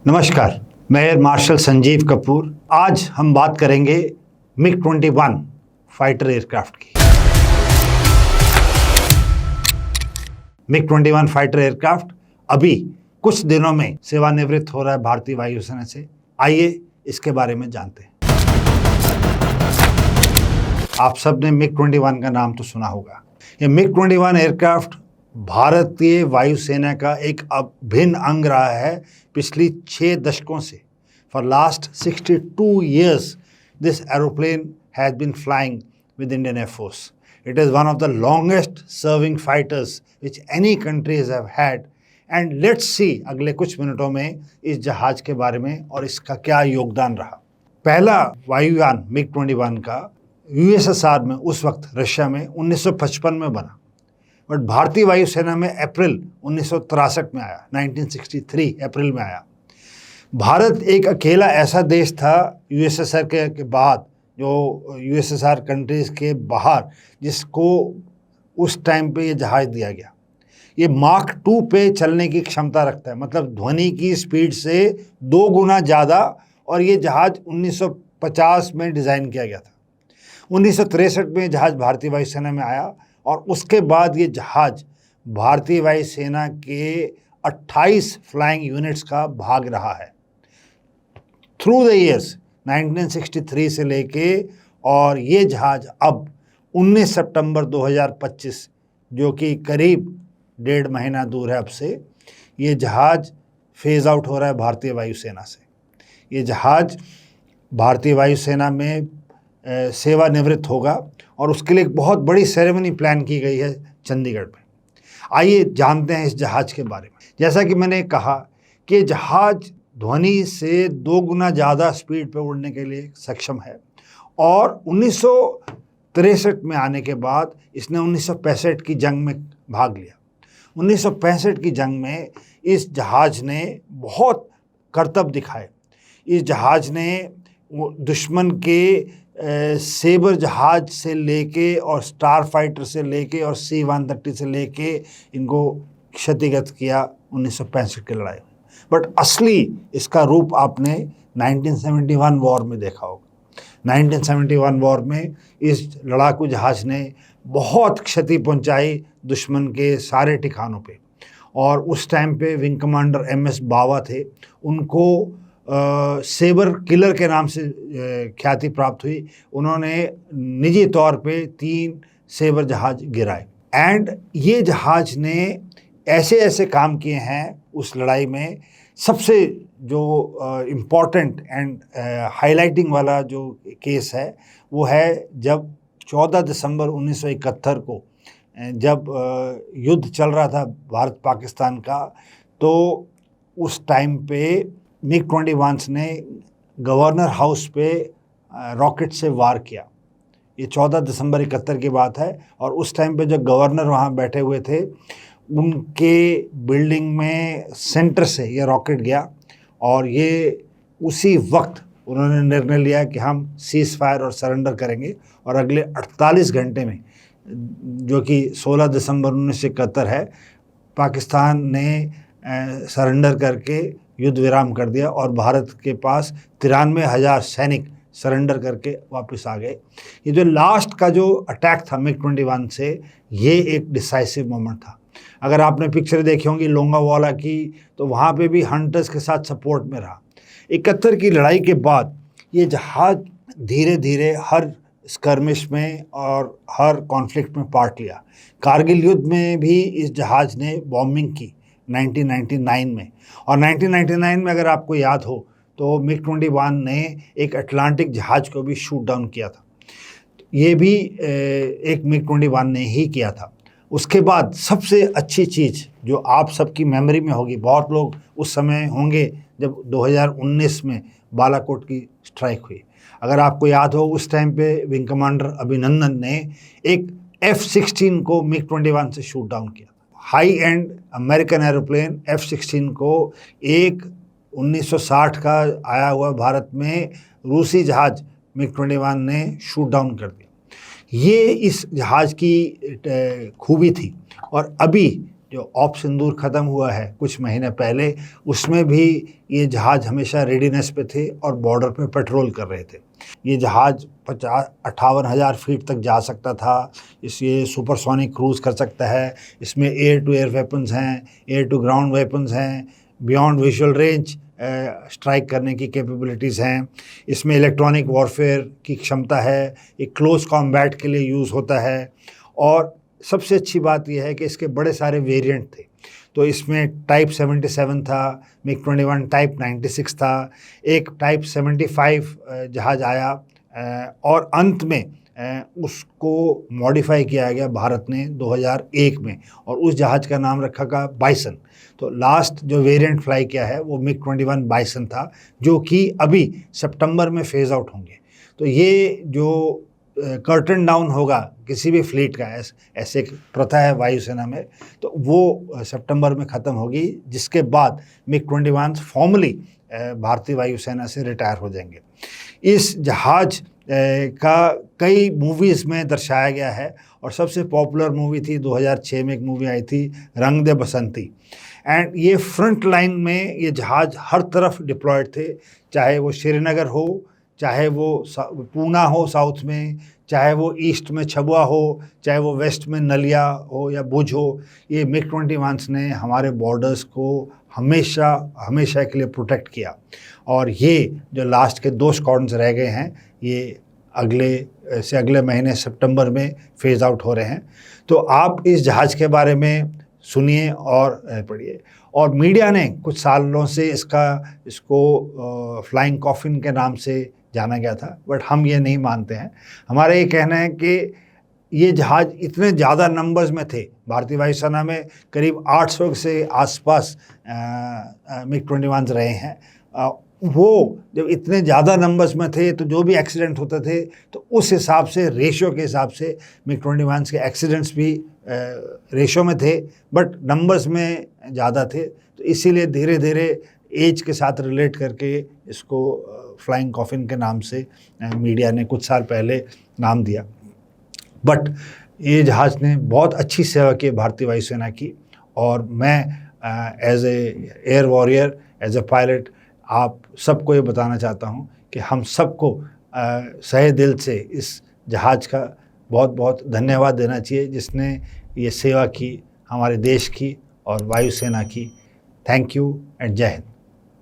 नमस्कार, मैं air marshal Sanjeev Kapoor. आज हम बात करेंगे MiG-21 फाइटर एयरक्राफ्ट की। MiG-21 फाइटर एयरक्राफ्ट अभी कुछ दिनों में सेवानिवृत्त हो रहा है भारतीय वायुसेना से। आइए इसके बारे में जानते हैं। आप सबने MiG-21 का नाम तो सुना होगा। ये MiG-21 एयरक्राफ्ट भारतीय वायुसेना का एक अभिन्न अंग रहा है पिछली 6 दशकों से। For last 62 years, this aeroplane has been flying with Indian Air Force. It is one of the longest serving fighters which any countries have had. And let's see अगले कुछ मिनटों में इस जहाज के बारे में और इसका क्या योगदान रहा। पहला वायुयान MiG-21 का USSR में, उस वक्त रशिया में 1955 में बना, बट भारतीय वायुसेना में अप्रैल 1963 में आया, 1963 अप्रैल में आया। भारत एक अकेला ऐसा देश था USSR के बाद, जो USSR कंट्रीज़ के बाहर, जिसको उस टाइम पे ये जहाज़ दिया गया। ये मार्क 2 पे चलने की क्षमता रखता है, मतलब ध्वनि की स्पीड से 2 गुना ज़्यादा, और ये जहाज़ 1950 में डिज़ाइन किया गया था। 1963 में जहाज़ भारतीय वायुसेना में आया और उसके बाद ये जहाज़ भारतीय वायुसेना के 28 फ्लाइंग यूनिट्स का भाग रहा है थ्रू द ईयर्स 1963 से लेके। और ये जहाज़ अब 19 सितंबर 2025, जो कि करीब 1.5 महीना दूर है अब से, ये जहाज़ फेज़ आउट हो रहा है भारतीय वायुसेना से। ये जहाज़ भारतीय वायुसेना में सेवानिवृत्त होगा और उसके लिए एक बहुत बड़ी सेरेमनी प्लान की गई है चंडीगढ़ में। आइए जानते हैं इस जहाज़ के बारे में। जैसा कि मैंने कहा कि जहाज़ ध्वनि से 2 गुना ज़्यादा स्पीड पर उड़ने के लिए सक्षम है, और 1963 में आने के बाद इसने 1965 की जंग में भाग लिया। 1965 की जंग में इस जहाज़ ने बहुत करतब दिखाए। इस जहाज़ ने दुश्मन के सेबर जहाज से लेके और स्टार फाइटर से लेके और C-130 से लेके इनको क्षतिग्रस्त किया 1965 की लड़ाई में। बट असली इसका रूप आपने 1971 वॉर में देखा होगा। 1971 वॉर में इस लड़ाकू जहाज ने बहुत क्षति पहुंचाई दुश्मन के सारे ठिकानों पे, और उस टाइम पे विंग कमांडर MS बावा थे। उनको सेबर किलर के नाम से ख्याति प्राप्त हुई। उन्होंने निजी तौर पे 3 सेबर जहाज गिराए। एंड ये जहाज ने ऐसे ऐसे काम किए हैं उस लड़ाई में। सबसे जो इम्पॉर्टेंट एंड हाईलाइटिंग वाला जो केस है वो है जब 14 दिसंबर 1971 को, जब युद्ध चल रहा था भारत पाकिस्तान का, तो उस टाइम पे MiG-21 ने गवर्नर हाउस पे रॉकेट से वार किया। ये 14 दिसंबर 71 की बात है। और उस टाइम पे जो गवर्नर वहाँ बैठे हुए थे, उनके बिल्डिंग में सेंटर से ये रॉकेट गया, और ये उसी वक्त उन्होंने निर्णय लिया कि हम सीज़ फायर और सरेंडर करेंगे। और अगले 48 घंटे में, जो कि 16 दिसंबर 1971 है, पाकिस्तान ने सरेंडर करके युद्ध विराम कर दिया, और भारत के पास 93,000 सैनिक सरेंडर करके वापस आ गए। ये जो लास्ट का जो अटैक था MiG-21 से, ये एक डिसाइसिव मोमेंट था। अगर आपने पिक्चर देखी होंगी लोंगोवाला की, तो वहाँ पे भी हंटर्स के साथ सपोर्ट में रहा। 71 की लड़ाई के बाद ये जहाज़ धीरे धीरे हर स्कर्मिश में और हर कॉन्फ्लिक्ट में पार्ट लिया। कारगिल युद्ध में भी इस जहाज़ ने बॉम्बिंग की 1999 में। और 1999 में अगर आपको याद हो तो MiG-21 ने एक अटलांटिक जहाज़ को भी शूट डाउन किया था। ये भी एक MiG-21 ने ही किया था। उसके बाद सबसे अच्छी चीज़ जो आप सबकी मेमोरी में होगी, बहुत लोग उस समय होंगे जब 2019 में बालाकोट की स्ट्राइक हुई। अगर आपको याद हो, उस टाइम पे विंग कमांडर अभिनंदन ने एक F-16 को MiG-21 से शूट डाउन किया। High and American aeroplane F-16 को एक 1960 का आया हुआ भारत में रूसी जहाज़ MiG-21 ने शूट डाउन कर दिया। ये इस जहाज़ की खूबी थी। और अभी जो ऑप सिंदूर ख़त्म हुआ है कुछ महीने पहले, उसमें भी ये जहाज़ हमेशा रेडीनेस पे थे और बॉर्डर पे पेट्रोल कर रहे थे। ये जहाज़ 58,000 फीट तक जा सकता था। ये सुपरसोनिक क्रूज़ कर सकता है। इसमें एयर टू एयर वेपन्स हैं, एयर टू ग्राउंड वेपन्स हैं, बियॉन्ड विजुअल रेंज स्ट्राइक करने की कैपेबिलिटीज़ हैं। इसमें इलेक्ट्रॉनिक वॉरफेयर की क्षमता है, एक क्लोज कॉम्बैट के लिए यूज़ होता है। और सबसे अच्छी बात यह है कि इसके बड़े सारे वेरिएंट थे। तो इसमें टाइप 77 था, मिग 21 टाइप 96 था, एक टाइप 75 जहाज़ आया और अंत में उसको मॉडिफाई किया गया भारत ने 2001 में, और उस जहाज़ का नाम रखा गया बाइसन। तो लास्ट जो वेरिएंट फ्लाई किया है वो मिग 21 बाइसन था, जो कि अभी सितंबर में फेज़ आउट होंगे। तो ये जो कर्टन डाउन होगा किसी भी फ्लीट का, ऐसे एक प्रथा है वायुसेना में, तो वो सितंबर में ख़त्म होगी, जिसके बाद मिग 21 फॉर्मली भारतीय वायुसेना से रिटायर हो जाएंगे। इस जहाज़ का कई मूवीज़ में दर्शाया गया है, और सबसे पॉपुलर मूवी थी 2006 में एक मूवी आई थी रंग दे बसंती। एंड ये फ्रंट लाइन में ये जहाज़ हर तरफ डिप्लॉयड थे, चाहे वो श्रीनगर हो, चाहे वो पूना हो साउथ में, चाहे वो ईस्ट में छबुआ हो, चाहे वो वेस्ट में नलिया हो या भुज हो। ये मिग 21 ने हमारे बॉर्डर्स को हमेशा हमेशा के लिए प्रोटेक्ट किया। और ये जो लास्ट के 2 स्क्वाड्रन्स रह गए हैं, ये अगले महीने सितंबर में फेज़ आउट हो रहे हैं। तो आप इस जहाज़ के बारे में सुनिए और पढ़िए। और मीडिया ने कुछ सालों से इसको फ्लाइंग कॉफिन के नाम से जाना गया था, बट हम ये नहीं मानते हैं। हमारा ये कहना है कि ये जहाज़ इतने ज़्यादा नंबर्स में थे, भारतीय वायुसेना में करीब 800 से आसपास मिग 21 रहे हैं। वो जब इतने ज़्यादा नंबर्स में थे तो जो भी एक्सीडेंट होते थे, तो उस हिसाब से रेशो के हिसाब से मिग 21 के एक्सीडेंट्स भी रेशो में थे, बट नंबर्स में ज़्यादा थे। तो इसीलिए धीरे धीरे एज के साथ रिलेट करके इसको फ्लाइंग कॉफिन के नाम से मीडिया ने कुछ साल पहले नाम दिया। बट ये जहाज़ ने बहुत अच्छी सेवा की भारतीय वायुसेना की, और मैं as a air warrior, as a pilot, आप सबको ये बताना चाहता हूँ कि हम सबको सहे दिल से इस जहाज़ का बहुत बहुत धन्यवाद देना चाहिए, जिसने ये सेवा की हमारे देश की और वायुसेना की। थैंक यू एंड जय हिंद।